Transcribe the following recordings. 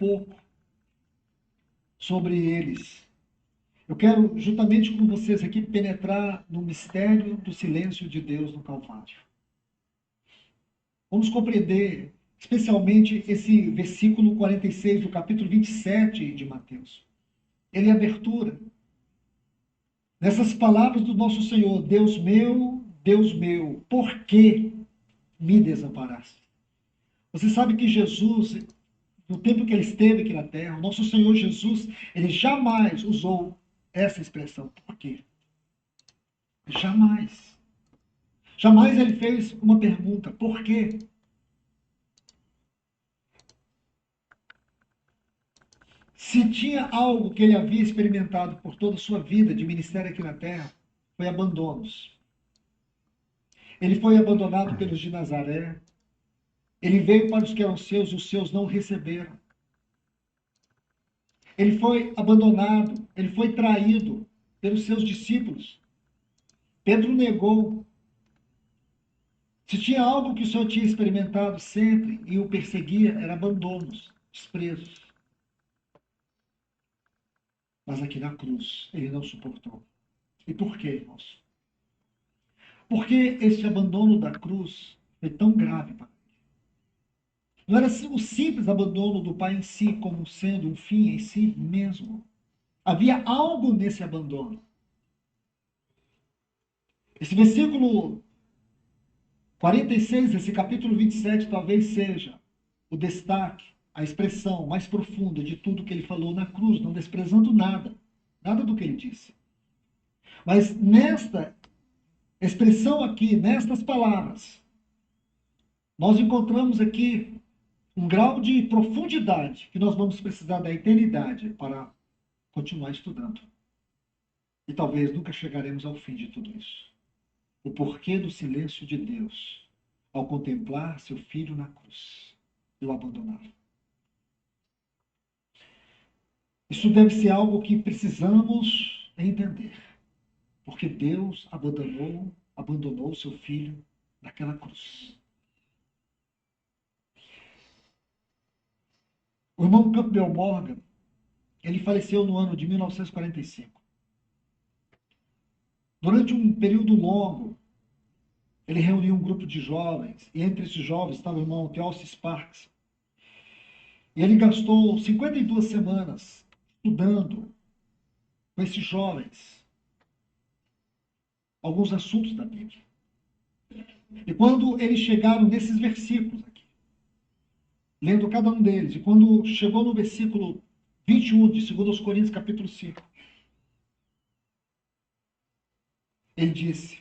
pouco sobre eles. Eu quero, juntamente com vocês aqui, penetrar no mistério do silêncio de Deus no Calvário. Vamos compreender, especialmente, esse versículo 46 do capítulo 27 de Mateus. Ele é abertura. Nessas palavras do nosso Senhor: Deus meu, por que me desamparaste? Você sabe que Jesus, no tempo que ele esteve aqui na terra, o nosso Senhor Jesus, ele jamais usou essa expressão. Por quê? Jamais. Jamais ele fez uma pergunta: por quê? Se tinha algo que ele havia experimentado por toda a sua vida de ministério aqui na terra, foi abandonos. Ele foi abandonado pelos de Nazaré. Ele veio para os que eram seus e os seus não o receberam. Ele foi abandonado, ele foi traído pelos seus discípulos. Pedro negou. Se tinha algo que o Senhor tinha experimentado sempre e o perseguia, era abandonos, desprezos. Mas aqui na cruz, ele não suportou. E por quê, irmãos? Porque esse abandono da cruz foi tão grave para ele. Não era o simples abandono do Pai em si, como sendo um fim em si mesmo. Havia algo nesse abandono. Esse versículo 46, esse capítulo 27, talvez seja o destaque, a expressão mais profunda de tudo que ele falou na cruz, não desprezando nada, nada do que ele disse. Mas nesta expressão aqui, nestas palavras, nós encontramos aqui um grau de profundidade que nós vamos precisar da eternidade para continuar estudando. E talvez nunca chegaremos ao fim de tudo isso. O porquê do silêncio de Deus ao contemplar seu filho na cruz e o abandonar. Isso deve ser algo que precisamos entender, porque Deus abandonou seu filho naquela cruz. O irmão Campbell Morgan, ele faleceu no ano de 1945. Durante um período longo, ele reuniu um grupo de jovens, e entre esses jovens estava o irmão Theophilus Sparks. E ele gastou 52 semanas estudando com esses jovens alguns assuntos da Bíblia. E quando eles chegaram nesses versículos aqui, lendo cada um deles, e quando chegou no versículo 21 de 2 Coríntios, capítulo 5, ele disse: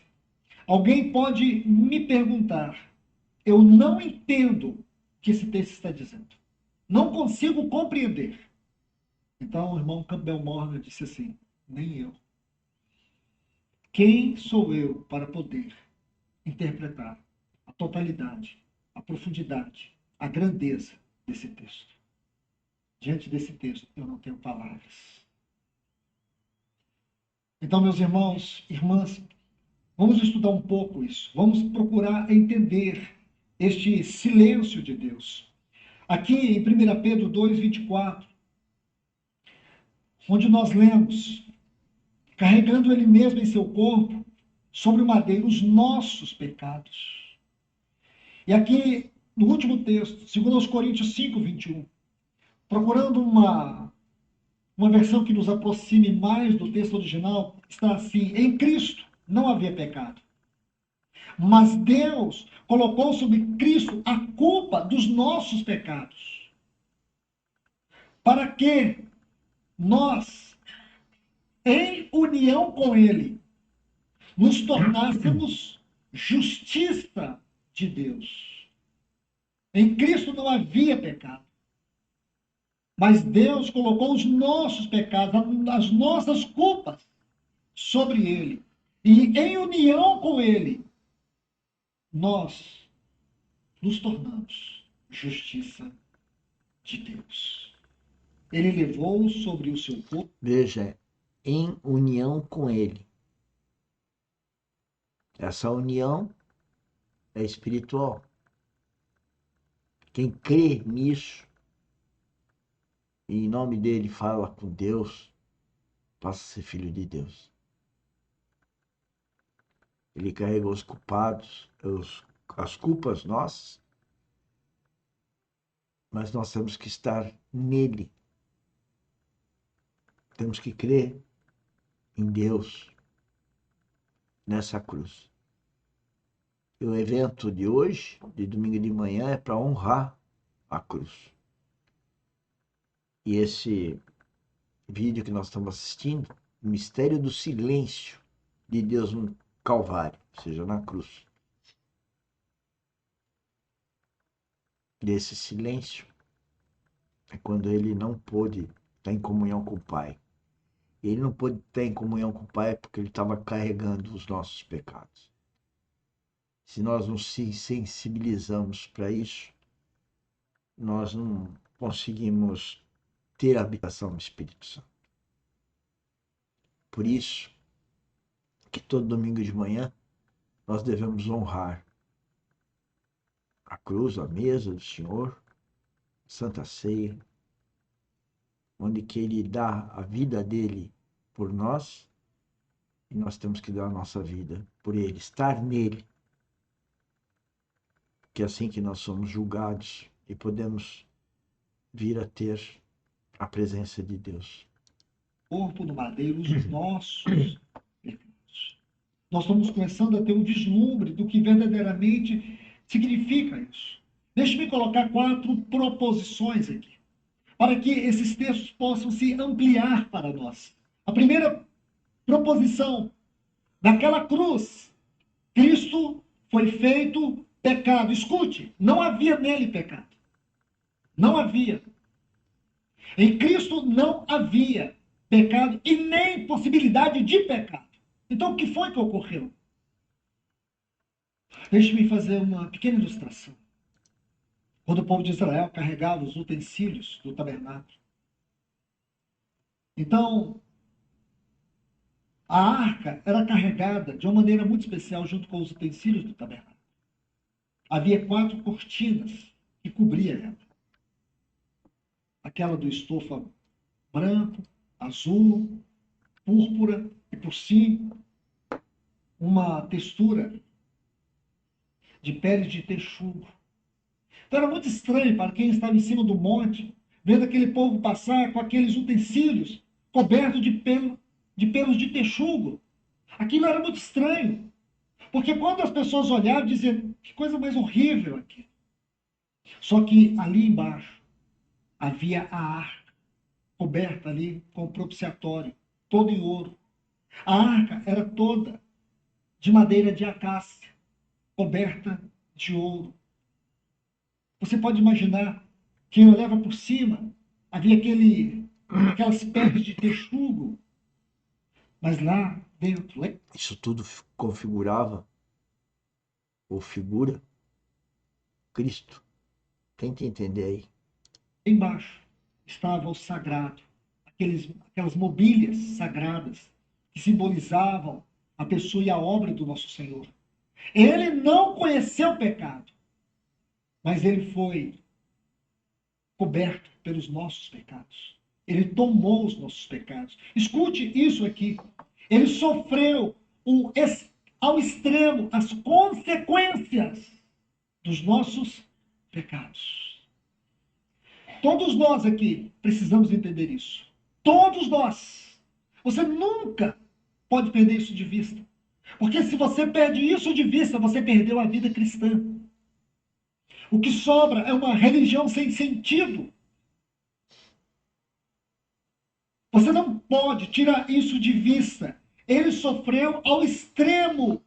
alguém pode me perguntar, eu não entendo o que esse texto está dizendo. Não consigo compreender. Então o irmão Campbell Morgan disse assim: nem eu. Quem sou eu para poder interpretar a totalidade, a profundidade, a grandeza desse texto? Diante desse texto, eu não tenho palavras. Então, meus irmãos, irmãs, vamos estudar um pouco isso. Vamos procurar entender este silêncio de Deus. Aqui em 1 Pedro 2:24, onde nós lemos: carregando ele mesmo em seu corpo, sobre o madeiro, os nossos pecados. E aqui, no último texto, 2 Coríntios 5:21, procurando uma versão que nos aproxime mais do texto original, está assim: em Cristo não havia pecado. Mas Deus colocou sobre Cristo a culpa dos nossos pecados, para que nós, em união com Ele, nos tornássemos justiça de Deus. Em Cristo não havia pecado. Mas Deus colocou os nossos pecados, as nossas culpas sobre Ele. E em união com Ele, nós nos tornamos justiça de Deus. Ele levou sobre o seu corpo. Veja, em união com Ele. Essa união é espiritual. Quem crê nisso e em nome dele fala com Deus, passa a ser filho de Deus. Ele carregou os culpados, as culpas nossas, mas nós temos que estar nele. Temos que crer em Deus nessa cruz. E o evento de hoje, de domingo de manhã, é para honrar a cruz. E esse vídeo que nós estamos assistindo, o mistério do silêncio de Deus no Calvário, ou seja, na cruz. Desse silêncio é quando ele não pôde estar em comunhão com o Pai. E ele não pôde estar em comunhão com o Pai porque ele estava carregando os nossos pecados. Se nós não se sensibilizamos para isso, nós não conseguimos ter a habitação do Espírito Santo. Por isso que todo domingo de manhã nós devemos honrar a cruz, a mesa do Senhor, a Santa Ceia, onde que ele dá a vida dele por nós e nós temos que dar a nossa vida por ele, estar nele. Que é assim que nós somos julgados e podemos vir a ter a presença de Deus. Corpo no madeiro, os nossos pecados. Nós estamos começando a ter um vislumbre do que verdadeiramente significa isso. Deixe-me colocar 4 proposições aqui, para que esses textos possam se ampliar para nós. A primeira proposição, naquela cruz, Cristo foi feito pecado. Escute, não havia nele pecado. Não havia. Em Cristo não havia pecado e nem possibilidade de pecado. Então, o que foi que ocorreu? Deixe-me fazer uma pequena ilustração. Quando o povo de Israel carregava os utensílios do tabernáculo. Então, a arca era carregada de uma maneira muito especial junto com os utensílios do tabernáculo. Havia 4 cortinas que cobriam ela. Aquela do estofa branco, azul, púrpura e por cima uma textura de pele de texugo. Então era muito estranho para quem estava em cima do monte, vendo aquele povo passar com aqueles utensílios cobertos de pelos de texugo. Aquilo era muito estranho, porque quando as pessoas olhavam, diziam, que coisa mais horrível aqui. Só que ali embaixo havia a arca, coberta ali com o propiciatório, todo em ouro. A arca era toda de madeira de acácia, coberta de ouro. Você pode imaginar, quem olhava por cima, havia aquelas peles de texugo, mas lá dentro, Isso tudo configurava ou figura Cristo. Tente entender aí. embaixo estava o sagrado, aquelas mobílias sagradas que simbolizavam a pessoa e a obra do nosso Senhor. Ele não conheceu o pecado, mas ele foi coberto pelos nossos pecados. Ele tomou os nossos pecados. Escute isso aqui. Ele sofreu ao extremo as consequências dos nossos pecados. Todos nós aqui precisamos entender isso. Todos nós. Você nunca pode perder isso de vista. Porque se você perde isso de vista, você perdeu a vida cristã. O que sobra é uma religião sem sentido. Você não pode tirar isso de vista. Ele sofreu ao extremo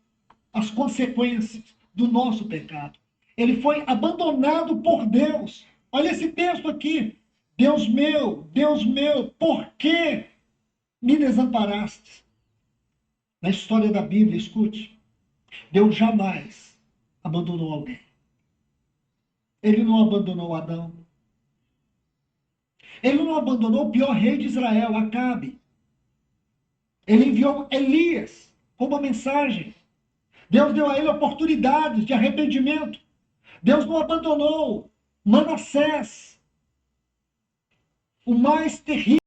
as consequências do nosso pecado. Ele foi abandonado por Deus. Olha esse texto aqui. Deus meu, por que me desamparaste? Na história da Bíblia, escute. Deus jamais abandonou alguém. Ele não abandonou Adão. Ele não abandonou o pior rei de Israel, Acabe. Ele enviou Elias com uma mensagem. Deus deu a ele oportunidades de arrependimento. Deus não abandonou Manassés. o mais terrível